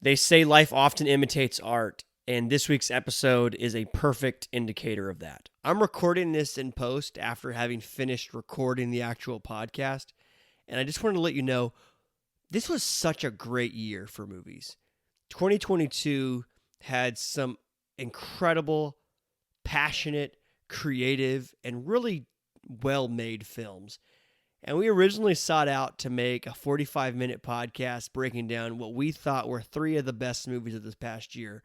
They say life often imitates art, and this week's episode is a perfect indicator of that. I'm recording this in post after having finished recording the actual podcast, and I just wanted to let you know this was such a great year for movies. 2022 had some incredible, passionate, creative, and really well-made films. And we originally sought out to make a 45-minute podcast breaking down what we thought were three of the best movies of this past year.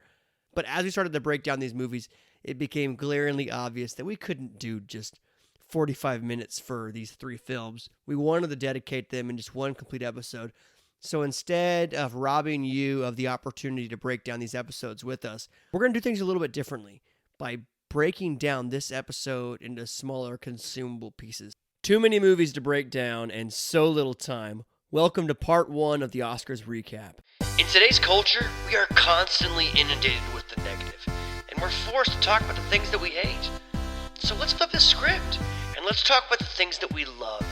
But as we started to break down these movies, it became glaringly obvious that we couldn't do just 45 minutes for these three films. We wanted to dedicate them in just one complete episode. So instead of robbing you of the opportunity to break down these episodes with us, we're going to do things a little bit differently by breaking down this episode into smaller consumable pieces. Too many movies to break down and so little time. Welcome to part one of the Oscars recap. In today's culture, we are constantly inundated with the negative, and we're forced to talk about the things that we hate. So let's flip the script, and let's talk about the things that we love.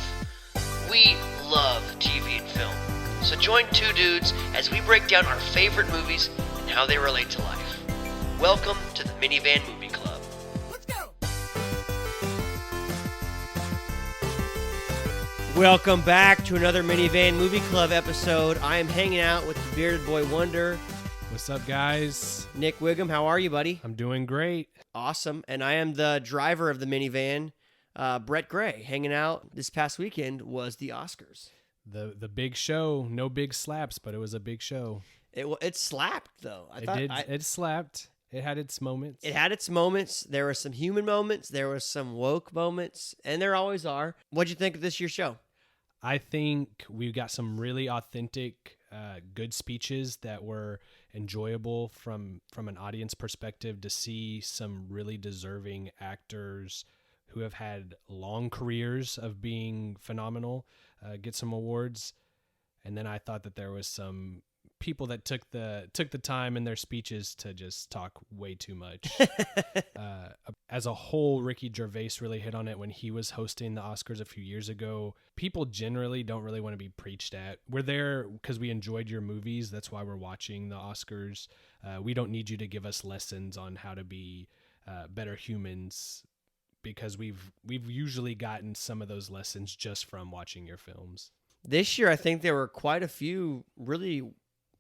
We love TV and film. So join two dudes as we break down our favorite movies and how they relate to life. Welcome to the Minivan Movie Club. Let's go! Welcome back to another Minivan Movie Club episode. I am hanging out with the Bearded Boy Wonder. What's up, guys? Nick Whigham, how are you, buddy? I'm doing great. Awesome. And I am the driver of the minivan, Brett Gray. Hanging out this past weekend was the Oscars. The big show. No big slaps, but it was a big show. It slapped, though. It slapped. It had its moments. It had its moments. There were some human moments. There were some woke moments. And there always are. What'd you think of this year's show? I think we got some really authentic, good speeches that were enjoyable from an audience perspective, to see some really deserving actors who have had long careers of being phenomenal get some awards. And then I thought that there was some people that took the time in their speeches to just talk way too much. As a whole, Ricky Gervais really hit on it when he was hosting the Oscars a few years ago. People generally don't really want to be preached at. We're there because we enjoyed your movies. That's why we're watching the Oscars. We don't need you to give us lessons on how to be better humans, because we've usually gotten some of those lessons just from watching your films. This year, I think there were quite a few really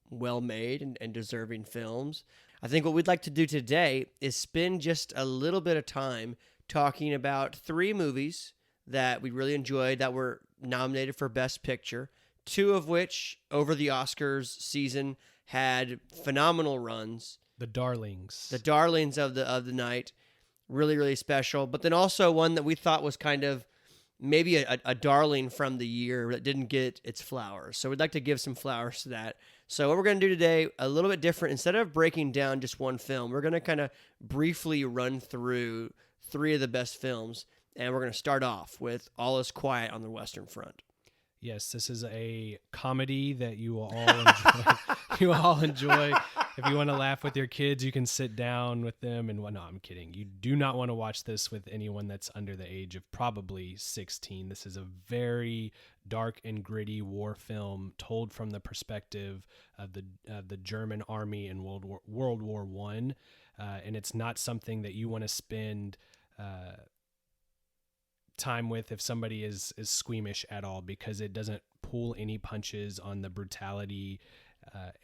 well-made and deserving films. I think what we'd like to do today is spend just a little bit of time talking about three movies that we really enjoyed that were nominated for Best Picture, two of which over the Oscars season had phenomenal runs. The darlings of the night. Really, really special. But then also one that we thought was kind of maybe a darling from the year that didn't get its flowers. So we'd like to give some flowers to that. So what we're going to do today, a little bit different. Instead of breaking down just one film, we're going to kind of briefly run through three of the best films. And we're going to start off with All Is Quiet on the Western Front. Yes, this is a comedy that you will all enjoy. You will all enjoy. If you want to laugh with your kids, you can sit down with them and whatnot. I'm kidding. You do not want to watch this with anyone that's under the age of probably 16. This is a very dark and gritty war film told from the perspective of the German army in World War I. And it's not something that you want to spend time with if somebody is squeamish at all, because it doesn't pull any punches on the brutality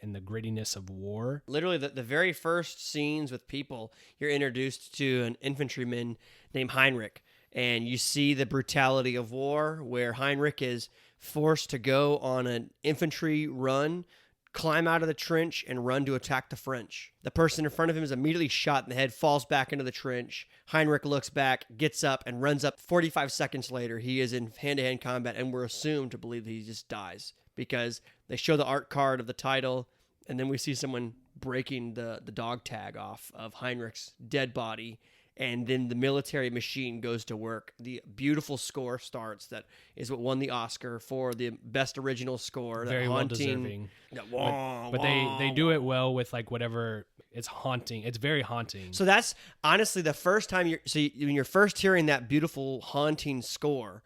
and the grittiness of war. Literally, the very first scenes with people, you're introduced to an infantryman named Heinrich, and you see the brutality of war, where Heinrich is forced to go on an infantry run, climb out of the trench, and run to attack the French. The person in front of him is immediately shot in the head, falls back into the trench. Heinrich looks back, gets up, and runs up. 45 seconds later, he is in hand-to-hand combat, and we're assumed to believe that he just dies, because they show the art card of the title, and then we see someone breaking the dog tag off of Heinrich's dead body, and then the military machine goes to work. The beautiful score starts. That is what won the Oscar for the best original score. Very well deserving. But they do it well with like whatever. It's haunting. It's very haunting. So that's honestly the first time when you're first hearing that beautiful haunting score,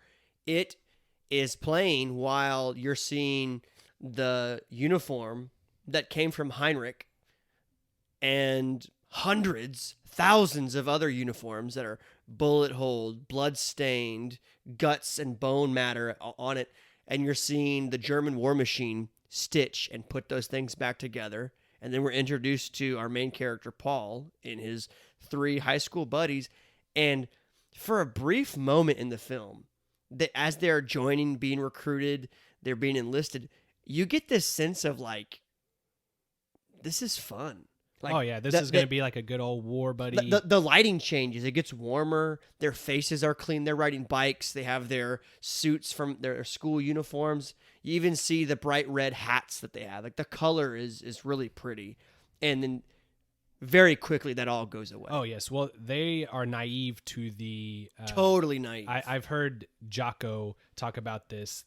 it is playing while you're seeing the uniform that came from Heinrich and hundreds, thousands of other uniforms that are bullet holed, blood stained, guts and bone matter on it. And you're seeing the German war machine stitch and put those things back together. And then we're introduced to our main character, Paul, and his 3 high school buddies. And for a brief moment in the film, that as they're joining, being recruited, they're being enlisted, you get this sense of like, this is fun. Like, oh yeah, this is going to be like a good old war buddy. The lighting changes. It gets warmer. Their faces are clean. They're riding bikes. They have their suits from their school uniforms. You even see the bright red hats that they have. Like the color is really pretty. And then very quickly that all goes away. Oh yes, well they are naive to the totally naive. I've heard Jocko talk about this.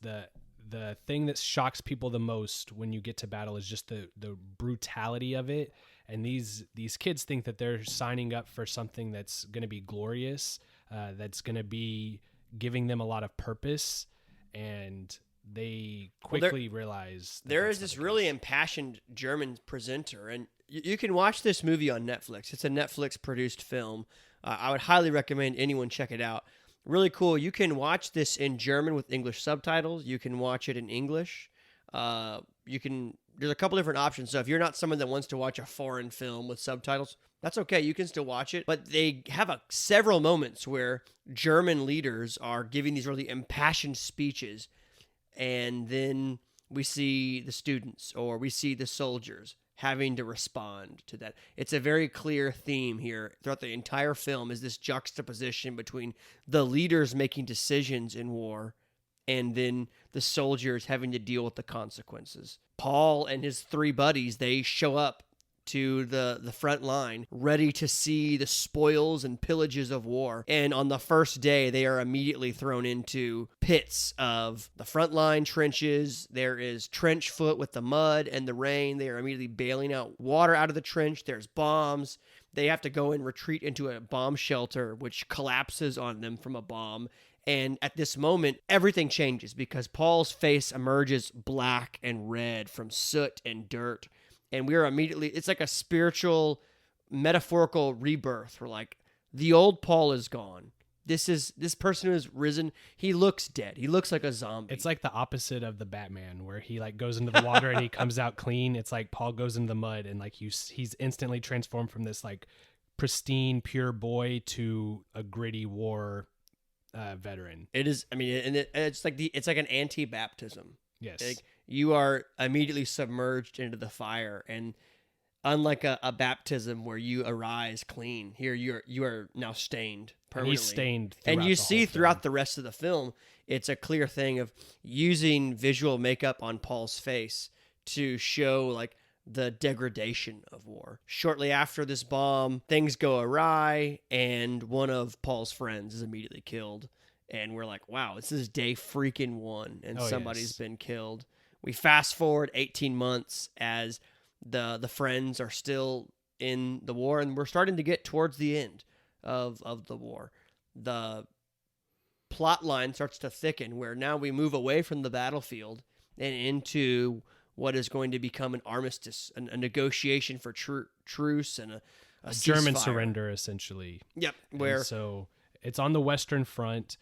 The thing that shocks people the most when you get to battle is just the brutality of it. And these kids think that they're signing up for something that's going to be glorious, that's going to be giving them a lot of purpose, and they quickly realize there is this really impassioned German presenter, and you can watch this movie on Netflix. It's a Netflix-produced film. I would highly recommend anyone check it out. Really cool. You can watch this in German with English subtitles. You can watch it in English. There's a couple different options. So if you're not someone that wants to watch a foreign film with subtitles, that's okay. You can still watch it. But they have several moments where German leaders are giving these really impassioned speeches. And then we see the students or we see the soldiers having to respond to that. It's a very clear theme here throughout the entire film is this juxtaposition between the leaders making decisions in war and then the soldiers having to deal with the consequences. Paul and his 3 buddies, they show up to the front line, ready to see the spoils and pillages of war. And on the first day, they are immediately thrown into pits of the front line trenches. There is trench foot with the mud and the rain. They are immediately bailing out water out of the trench. There's bombs. They have to go and retreat into a bomb shelter, which collapses on them from a bomb. And at this moment, everything changes because Paul's face emerges black and red from soot and dirt. And we are immediately, it's like a spiritual, metaphorical rebirth. We're like, the old Paul is gone. This person who has risen, he looks dead. He looks like a zombie. It's like the opposite of the Batman, where he like goes into the water and he comes out clean. It's like Paul goes into the mud and like he's instantly transformed from this like pristine, pure boy to a gritty war veteran. It is, I mean, and it's like an anti-baptism. Yes. Like, you are immediately submerged into the fire, and unlike a baptism where you arise clean, here you are now stained permanently. And he's stained, and you see throughout the rest of the film, it's a clear thing of using visual makeup on Paul's face to show like the degradation of war. Shortly after this bomb, things go awry, and one of Paul's friends is immediately killed. And we're like, wow, this is day freaking 1, and somebody's been killed. We fast forward 18 months as the friends are still in the war, and we're starting to get towards the end of the war. The plot line starts to thicken, where now we move away from the battlefield and into what is going to become an armistice, a negotiation for truce and a German ceasefire. surrender, essentially. Yep. And so it's on the Western Front,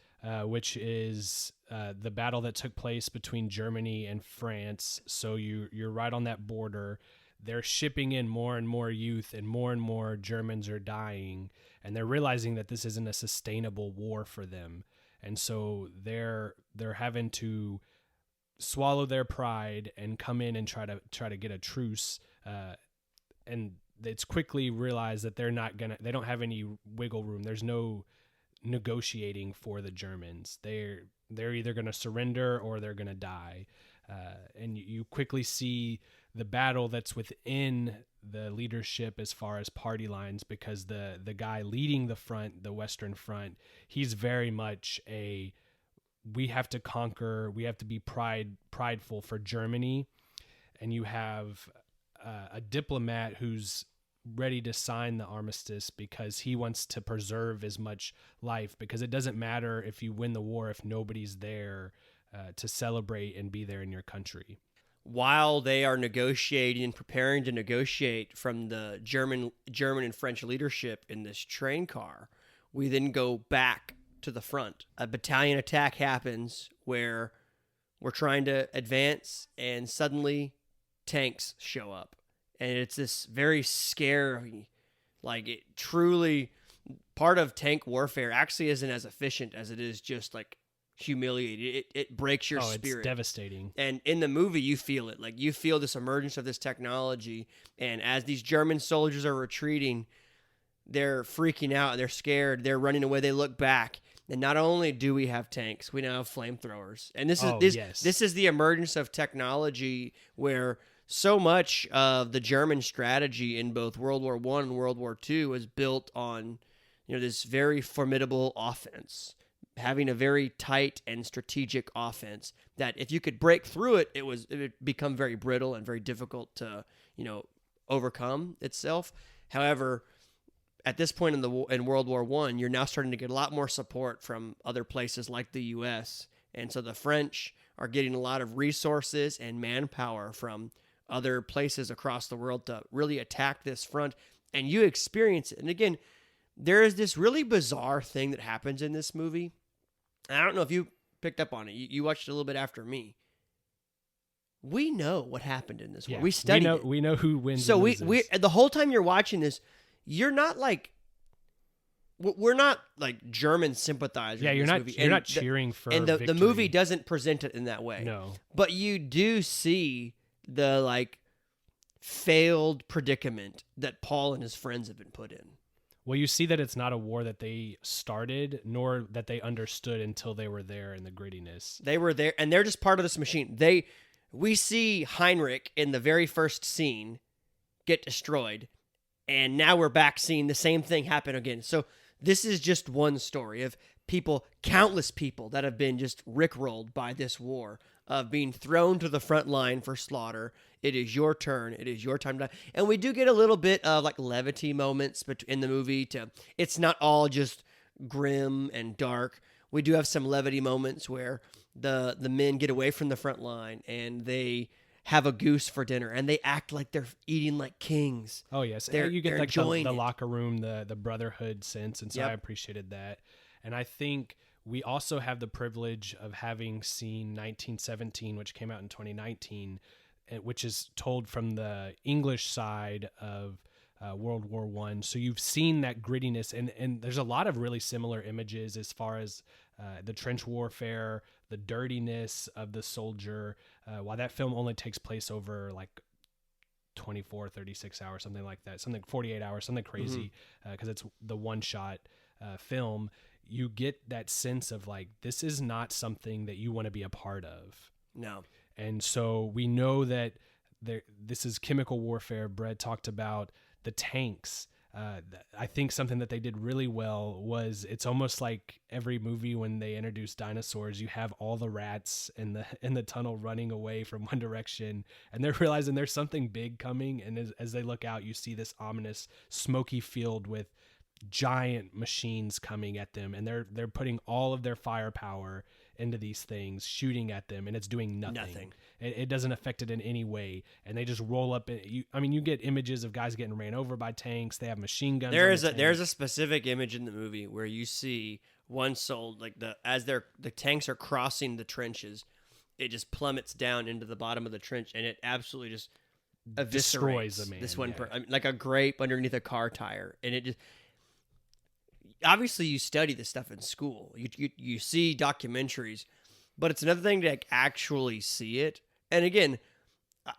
which is the battle that took place between Germany and France. So you're right on that border. They're shipping in more and more youth, and more Germans are dying, and they're realizing that this isn't a sustainable war for them. And so they're having to swallow their pride and come in and try to get a truce, and it's quickly realized that they don't have any wiggle room. There's no negotiating for the Germans. They're either going to surrender or they're going to die, and you quickly see the battle that's within the leadership as far as party lines, because the guy leading the front, the Western Front, he's very much we have to conquer, we have to be prideful for Germany. And you have a diplomat who's ready to sign the armistice because he wants to preserve as much life, because it doesn't matter if you win the war if nobody's there to celebrate and be there in your country. while they are negotiating and preparing to negotiate from the German and French leadership in this train car, we then go back to the front. A battalion attack happens where we're trying to advance, and suddenly tanks show up. And it's this very scary, like, it truly, part of tank warfare actually isn't as efficient as it is just like humiliating. It breaks your spirit. It's devastating. And in the movie, you feel it. Like, you feel this emergence of this technology. And as these German soldiers are retreating, they're freaking out. They're scared. They're running away. They look back. And not only do we have tanks, we now have flamethrowers. And this is the emergence of technology where so much of the German strategy in both World War I and World War II was built on, this very formidable offense, having a very tight and strategic offense that if you could break through it, it would become very brittle and very difficult to, overcome itself. However, at this point in World War I, you're now starting to get a lot more support from other places like the U.S. And so the French are getting a lot of resources and manpower from other places across the world to really attack this front. And you experience it. And again, there is this really bizarre thing that happens in this movie. I don't know if you picked up on it. You watched it a little bit after me. We know what happened in this war. We studied it. We know who wins. So and we the whole time you're watching this, you're not like, we're not like German sympathizers. Yeah, you're not. You're not cheering for. And the victory. movie doesn't present it in that way. No, but you do see the like failed predicament that Paul and his friends have been put in. Well, you see that it's not a war that they started, nor that they understood until they were there in the grittiness. They were there, and they're just part of this machine. We see Heinrich in the very first scene get destroyed, and now we're back seeing the same thing happen again. So this is just one story of people, countless people that have been just rickrolled by this war, of being thrown to the front line for slaughter. It is your turn. It is your time to die. And we do get a little bit of like levity moments in the movie. It's not all just grim and dark. We do have some levity moments where the men get away from the front line and they have a goose for dinner and they act like they're eating like kings. Oh yes, you get like the locker room, the brotherhood sense, and so I appreciated that. And I think we also have the privilege of having seen 1917, which came out in 2019, which is told from the English side of World War I. So you've seen that grittiness, and there's a lot of really similar images as far as the trench warfare, the dirtiness of the soldier. While that film only takes place over like 24, 36 hours, something like that, something 48 hours, something crazy, because it's the one-shot film. You get that sense of like, this is not something that you want to be a part of. No. And so we know that this is chemical warfare. Brett talked about the tanks. I think something that they did really well was, it's almost like every movie when they introduce dinosaurs, you have all the rats in the tunnel running away from one direction, and they're realizing there's something big coming. And as they look out, you see this ominous smoky field with giant machines coming at them, and they're putting all of their firepower into these things, shooting at them, and it's doing nothing. It doesn't affect it in any way, and they just roll up. You get images of guys getting ran over by tanks. They have machine guns. There's a specific image in the movie where you see one soul, like as the tanks are crossing the trenches, it just plummets down into the bottom of the trench, and it absolutely just destroys a man. This one, like a grape underneath a car tire, and it just. Obviously, you study this stuff in school. You see documentaries, but it's another thing to like actually see it. And again,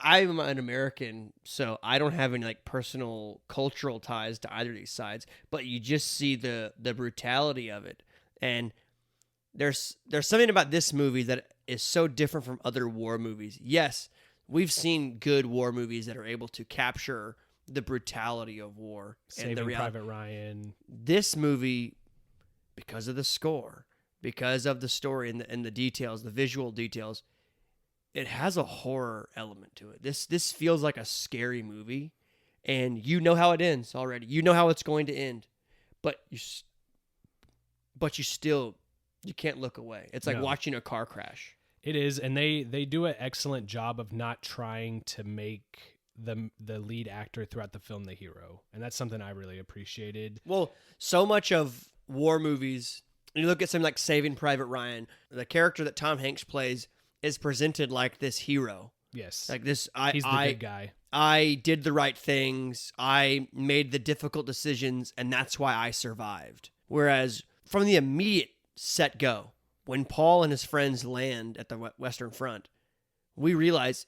I'm an American, so I don't have any like personal cultural ties to either of these sides. But you just see the brutality of it, and there's something about this movie that is so different from other war movies. Yes, we've seen good war movies that are able to capture the brutality of war. Saving and the Private Ryan. This movie, because of the score, because of the story and the details, the visual details, it has a horror element to it. This feels like a scary movie, and you know how it ends already. You know how it's going to end, but you still can't look away. It's like watching a car crash. It is, and they do an excellent job of not trying to make the lead actor throughout the film the hero, and that's something I really appreciated. Well, so much of war movies, you look at something like Saving Private Ryan, the character that Tom Hanks plays is presented like this hero. Yes, Like this, he's the good guy. I did the right things. I made the difficult decisions, and that's why I survived. Whereas from the immediate set go, when Paul and his friends land at the Western Front, we realize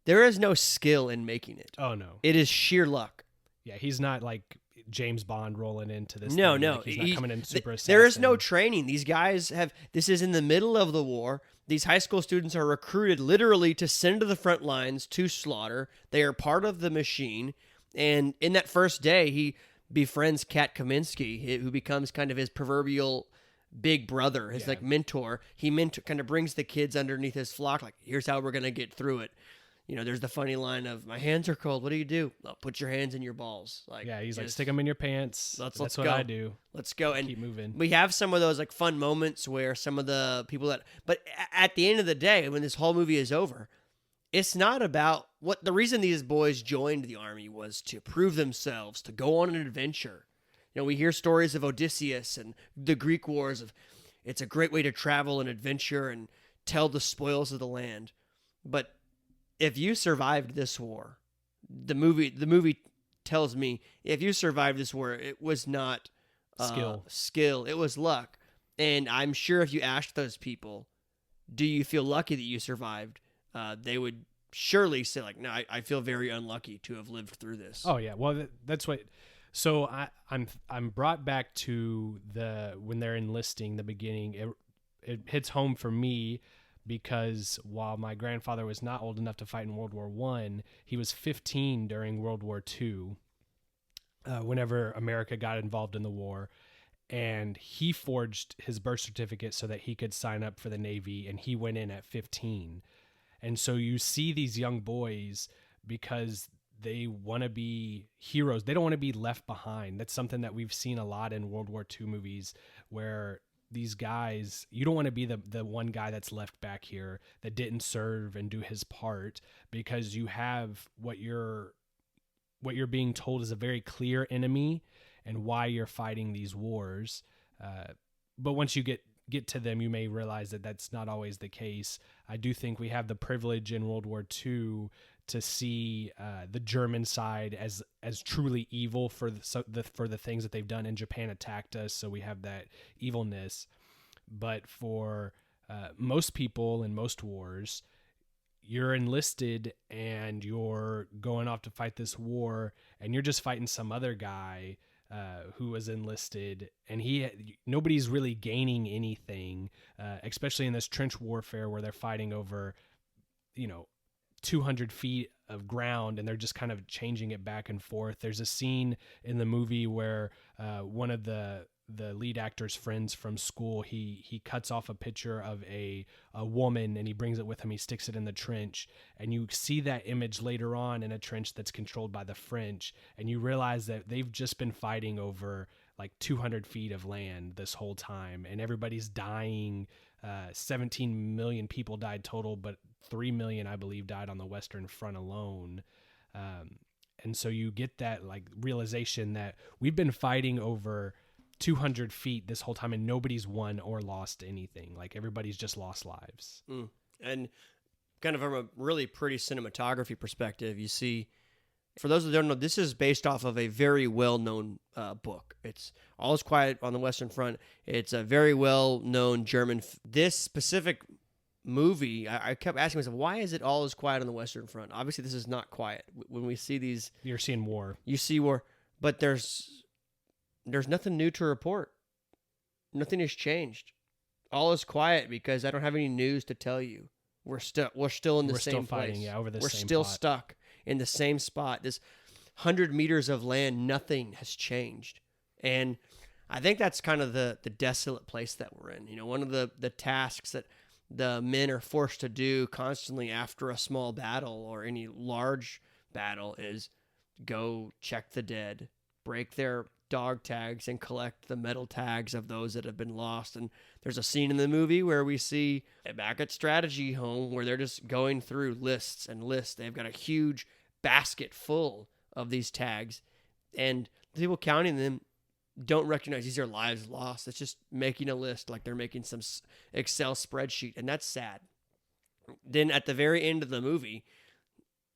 there is no skill in making it. Oh, no. It is sheer luck. Yeah, he's not like James Bond rolling into this. No, thing. no. Like, he's not coming in super assassin. There is no training. These guys have, this is in the middle of the war. These high school students are recruited literally to send to the front lines to slaughter. They are part of the machine. And in that first day, he befriends Kat Kaminsky, who becomes kind of his proverbial big brother, his like mentor. He kind of brings the kids underneath his flock, like, here's how we're going to get through it. You know, there's the funny line of, my hands are cold. What do you do? Well, put your hands in your balls. Like, yeah, he's like, stick them in your pants. Let's That's go. what I do. Let's go. And keep moving. We have some of those like fun moments where some of the people that, but at the end of the day, when this whole movie is over, it's not about what the reason these boys joined the army was to prove themselves, to go on an adventure. You know, we hear stories of Odysseus and the Greek wars of, it's a great way to travel and adventure and tell the spoils of the land. But if you survived this war, the movie tells me if you survived this war, it was not skill, it was luck. And I'm sure if you asked those people, do you feel lucky that you survived? They would surely say like, no, I feel very unlucky to have lived through this. Oh yeah, well that's what. So I'm brought back to when they're enlisting, the beginning. It hits home for me because while my grandfather was not old enough to fight in World War I, he was 15 during World War II, whenever America got involved in the war. And he forged his birth certificate so that he could sign up for the Navy, and he went in at 15. And so you see these young boys because they want to be heroes. They don't want to be left behind. That's something that we've seen a lot in World War II movies where these guys, you don't want to be the one guy that's left back here that didn't serve and do his part, because you have what you're being told is a very clear enemy and why you're fighting these wars. But once you get to them, you may realize that that's not always the case. I do think we have the privilege in World War II to see the German side as truly evil for the things that they've done. And Japan attacked us, so we have that evilness. But for most people in most wars, you're enlisted and you're going off to fight this war, and you're just fighting some other guy who was enlisted, and nobody's really gaining anything, especially in this trench warfare where they're fighting over, 200 feet of ground, and they're just kind of changing it back and forth. There's a scene in the movie where one of the lead actor's friends from school, he cuts off a picture of a woman, and he brings it with him. He sticks it in the trench, and you see that image later on in a trench that's controlled by the French, and you realize that they've just been fighting over like 200 feet of land this whole time, and everybody's dying. 17 million people died total, but 3 million, I believe, died on the Western Front alone. And so you get that like realization that we've been fighting over 200 feet this whole time, and nobody's won or lost anything. Like, everybody's just lost lives. And kind of from a really pretty cinematography perspective, you see, for those that don't know, this is based off of a very well-known book. It's All Is Quiet on the Western Front. It's a very well-known German. This specific movie, I kept asking myself, why is it All Is Quiet on the Western Front? Obviously, this is not quiet. When we see these, you're seeing war. You see war, but there's nothing new to report. Nothing has changed. All is quiet because I don't have any news to tell you. We're still in the same place. Fighting, over the We're same still plot. stuck in the same spot. This 100 meters of land, nothing has changed. And I think that's kind of the desolate place that we're in. One of the tasks that the men are forced to do constantly after a small battle or any large battle is go check the dead, break their dog tags and collect the metal tags of those that have been lost. And there's a scene in the movie where we see back at Strategy Home where they're just going through lists and lists. They've got a huge basket full of these tags, and the people counting them don't recognize these are lives lost. It's just making a list like they're making some Excel spreadsheet, and that's sad. Then at the very end of the movie,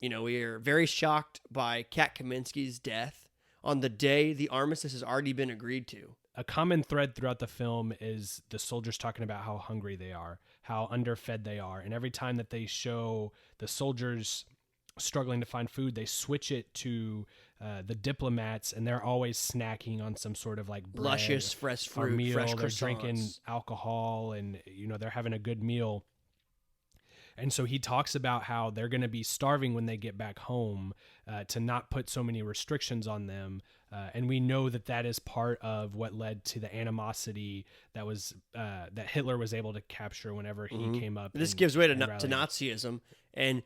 we are very shocked by Kat Kaminsky's death on the day the armistice has already been agreed to. A common thread throughout the film is the soldiers talking about how hungry they are, how underfed they are. And every time that they show the soldiers struggling to find food, they switch it to the diplomats, and they're always snacking on some sort of like bread, luscious fresh fruit, meal. fresh They're croissants. Drinking alcohol, and they're having a good meal. And so he talks about how they're going to be starving when they get back home, to not put so many restrictions on them. And we know that is part of what led to the animosity that was that Hitler was able to capture whenever he came up. This gives way to Nazism. And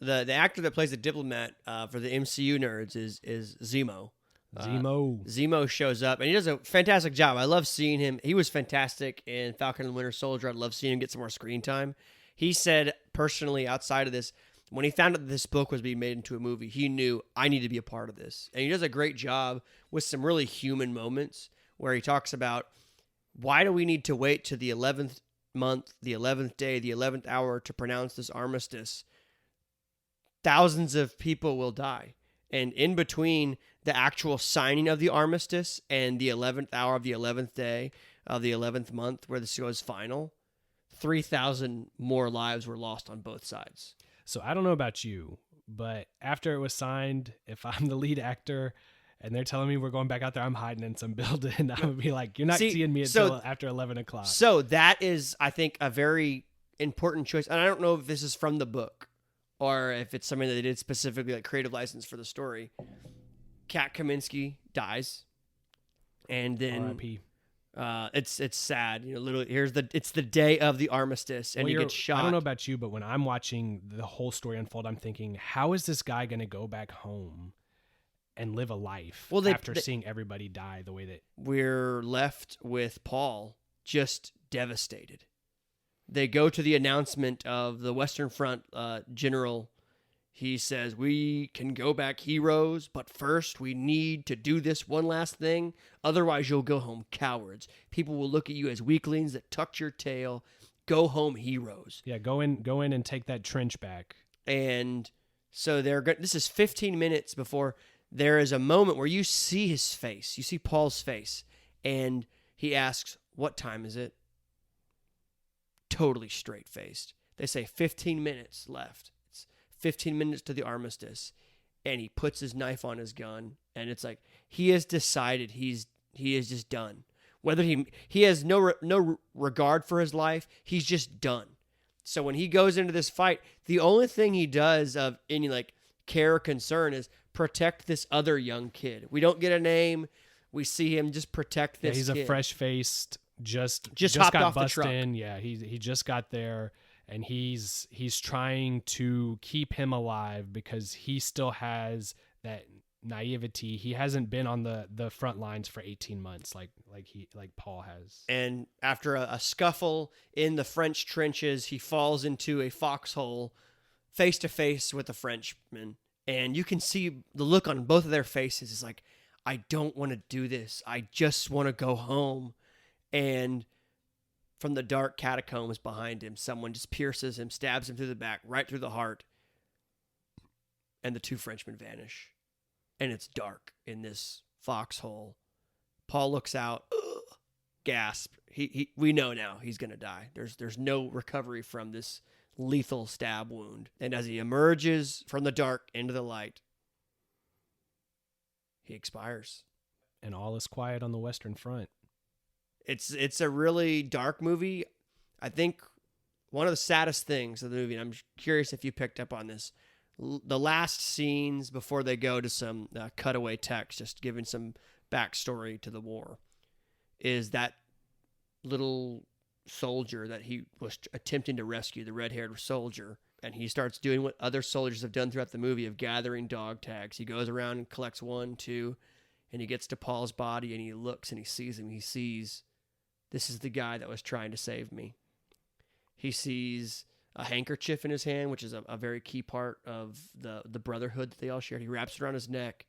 the actor that plays the diplomat for the MCU nerds is Zemo. Zemo shows up, and he does a fantastic job. I love seeing him. He was fantastic in Falcon and the Winter Soldier. I'd love seeing him get some more screen time. He said personally, outside of this, when he found out that this book was being made into a movie, he knew, I need to be a part of this. And he does a great job with some really human moments where he talks about, why do we need to wait to the 11th month, the 11th day, the 11th hour to pronounce this armistice? Thousands of people will die. And in between the actual signing of the armistice and the 11th hour of the 11th day of the 11th month where this goes final, 3,000 more lives were lost on both sides. So I don't know about you, but after it was signed, if I'm the lead actor and they're telling me we're going back out there, I'm hiding in some building. I would be like, you're not seeing me until after 11 o'clock. So that is, I think, a very important choice. And I don't know if this is from the book or if it's something that they did specifically, like creative license for the story. Kat Kaminsky dies. And then R.I.P. It's sad, literally. It's the day of the armistice, and he gets shot. I don't know about you, but when I'm watching the whole story unfold, I'm thinking, how is this guy going to go back home and live a life after seeing everybody die the way that we're left with? Paul just devastated. They go to the announcement of the Western Front general. He says, we can go back heroes, but first we need to do this one last thing. Otherwise, you'll go home cowards. People will look at you as weaklings that tucked your tail. Go home heroes. Yeah, go in and take that trench back. And so this is 15 minutes before there is a moment where you see his face. You see Paul's face. And he asks, what time is it? Totally straight-faced. They say 15 minutes left. 15 minutes to the armistice, and he puts his knife on his gun, and it's like he has decided he is just done. Whether he has no regard for his life, he's just done. So when he goes into this fight, the only thing he does of any care or concern is protect this other young kid. We don't get a name. We see him just protect this. He's kid. A fresh-faced, just hopped got off busted the truck. In. Yeah, he just got there. And he's trying to keep him alive because he still has that naivety. He hasn't been on the front lines for 18 months like Paul has. And after a scuffle in the French trenches, he falls into a foxhole face to face with a Frenchman. And you can see the look on both of their faces is like, I don't want to do this. I just want to go home. And from the dark catacombs behind him, someone just pierces him, stabs him through the back, right through the heart. And the two Frenchmen vanish. And it's dark in this foxhole. Paul looks out, gasp. We know now he's going to die. There's no recovery from this lethal stab wound. And as he emerges from the dark into the light, he expires. And all is quiet on the Western Front. It's a really dark movie. I think one of the saddest things of the movie, and I'm curious if you picked up on this, the last scenes before they go to some cutaway text, just giving some backstory to the war, is that little soldier that he was attempting to rescue, the red-haired soldier, and he starts doing what other soldiers have done throughout the movie of gathering dog tags. He goes around and collects 1, 2, and he gets to Paul's body and he looks and he sees him. He sees, this is the guy that was trying to save me. He sees a handkerchief in his hand, which is a very key part of the brotherhood that they all shared. He wraps it around his neck.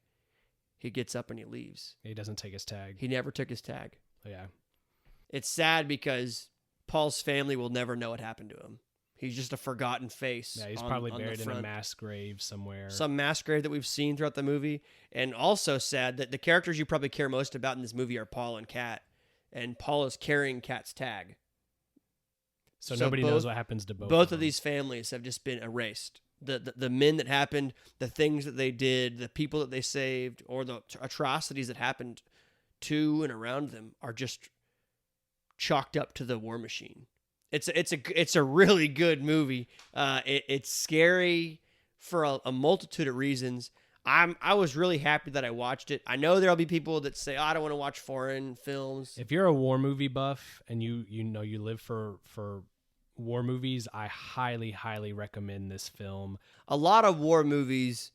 He gets up and he leaves. He doesn't take his tag. He never took his tag. Yeah. It's sad because Paul's family will never know what happened to him. He's just a forgotten face. Yeah, he's probably buried in a mass grave somewhere. Some mass grave that we've seen throughout the movie. And also sad that the characters you probably care most about in this movie are Paul and Kat. And Paul is carrying Kat's tag. So nobody knows what happens to both. Both of these families have just been erased. The men that happened, the things that they did, the people that they saved, or the atrocities that happened to and around them are just chalked up to the war machine. It's a really good movie. It's scary for a multitude of reasons. I was really happy that I watched it. I know there'll be people that say, I don't want to watch foreign films. If you're a war movie buff and you live for war movies, I highly, highly recommend this film. A lot of war movies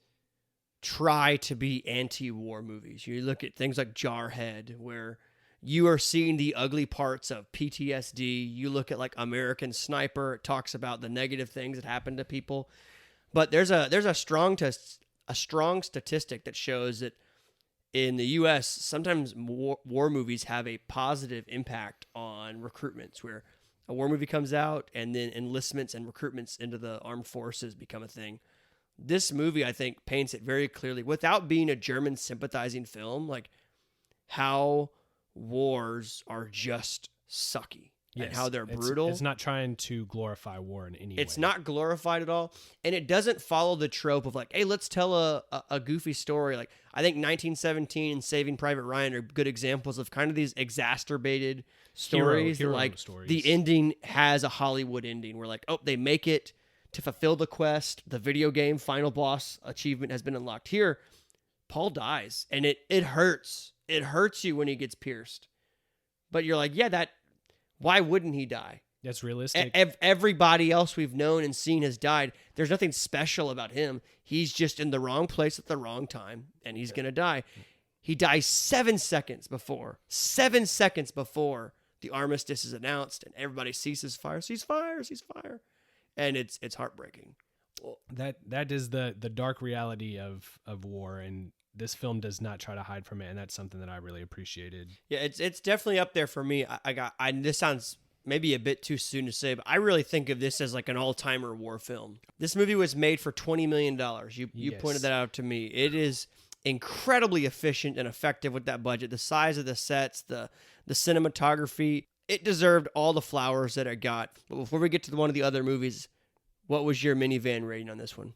try to be anti-war movies. You look at things like Jarhead, where you are seeing the ugly parts of PTSD. You look at like American Sniper. It talks about the negative things that happen to people. But there's a strong statistic that shows that in the U.S., sometimes war movies have a positive impact on recruitments, where a war movie comes out and then enlistments and recruitments into the armed forces become a thing. This movie, I think, paints it very clearly, without being a German sympathizing film, like how wars are just sucky. Yes, and how they're brutal. It's not trying to glorify war in any way. It's not glorified at all. And it doesn't follow the trope of like, hey, let's tell a goofy story. Like, I think 1917 and Saving Private Ryan are good examples of kind of these exacerbated stories. Hero stories. The ending has a Hollywood ending where like, oh, they make it to fulfill the quest. The video game final boss achievement has been unlocked. Here, Paul dies. And it hurts. It hurts you when he gets pierced. But you're like, yeah, why wouldn't he die? That's realistic. Everybody else we've known and seen has died. There's nothing special about him. He's just in the wrong place at the wrong time, and he's going to die. He dies 7 seconds before the armistice is announced, and everybody ceases fire. Cease fire. And it's heartbreaking. That is the dark reality of war, and this film does not try to hide from it, and that's something that I really appreciated. Yeah, it's definitely up there for me. This sounds maybe a bit too soon to say, but I really think of this as like an all-timer war film. This movie was made for $20 million. You Yes. pointed that out to me. It is incredibly efficient and effective with that budget. The size of the sets, the cinematography, it deserved all the flowers that it got. But before we get to one of the other movies, what was your Minivan rating on this one?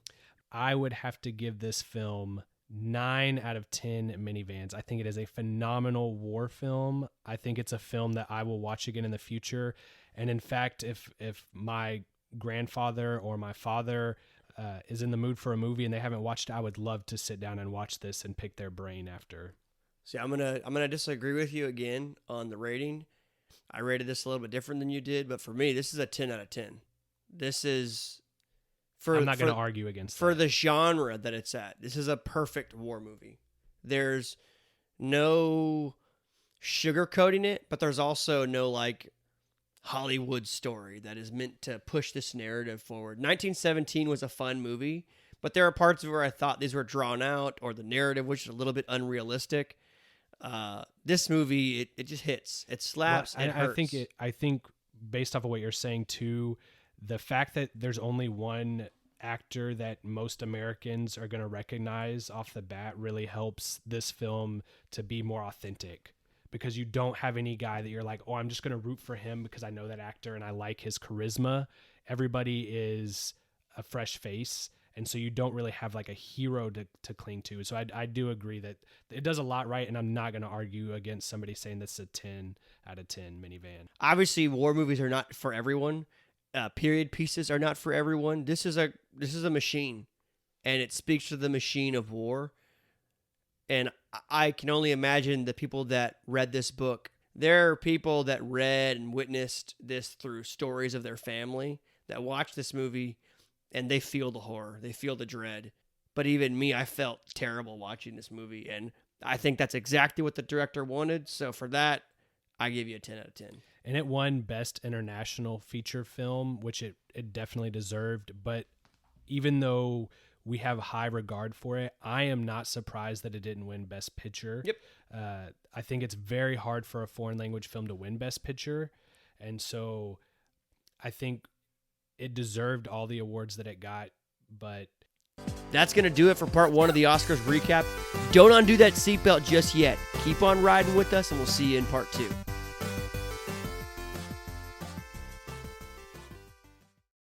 I would have to give this film 9 out of 10 minivans. I think it is a phenomenal war film. I think it's a film that I will watch again in the future. And in fact, if my grandfather or my father is in the mood for a movie and they haven't watched it, I would love to sit down and watch this and pick their brain after. See, I'm gonna disagree with you again on the rating. I rated this a little bit different than you did, but for me, this is a 10 out of 10. This is I'm not going to argue against for that. the genre that it's at. This is a perfect war movie. There's no sugarcoating it, but there's also no like Hollywood story that is meant to push this narrative forward. 1917 was a fun movie, but there are parts of where I thought these were drawn out or the narrative was just a little bit unrealistic. This movie, it just hits. It slaps. Well, it hurts. I think based off of what you're saying too, the fact that there's only one actor that most Americans are going to recognize off the bat really helps this film to be more authentic, because you don't have any guy that you're like, oh, I'm just going to root for him because I know that actor and I like his charisma. Everybody is a fresh face. And so you don't really have like a hero to cling to. So I do agree that it does a lot right, and I'm not going to argue against somebody saying this is a 10 out of 10 minivan. Obviously, war movies are not for everyone. Period pieces are not for everyone. This is a machine, and it speaks to the machine of war. And I can only imagine the people that read this book. There are people that read and witnessed this through stories of their family that watch this movie, and they feel the horror. They feel the dread. But even me, I felt terrible watching this movie. And I think that's exactly what the director wanted. So for that, I give you a 10 out of 10. And it won Best International Feature Film, which it definitely deserved. But even though we have high regard for it, I am not surprised that it didn't win Best Picture. Yep. I think it's very hard for a foreign language film to win Best Picture. And so I think it deserved all the awards that it got. But that's going to do it for part 1 of the Oscars recap. Don't undo that seatbelt just yet. Keep on riding with us, and we'll see you in part 2.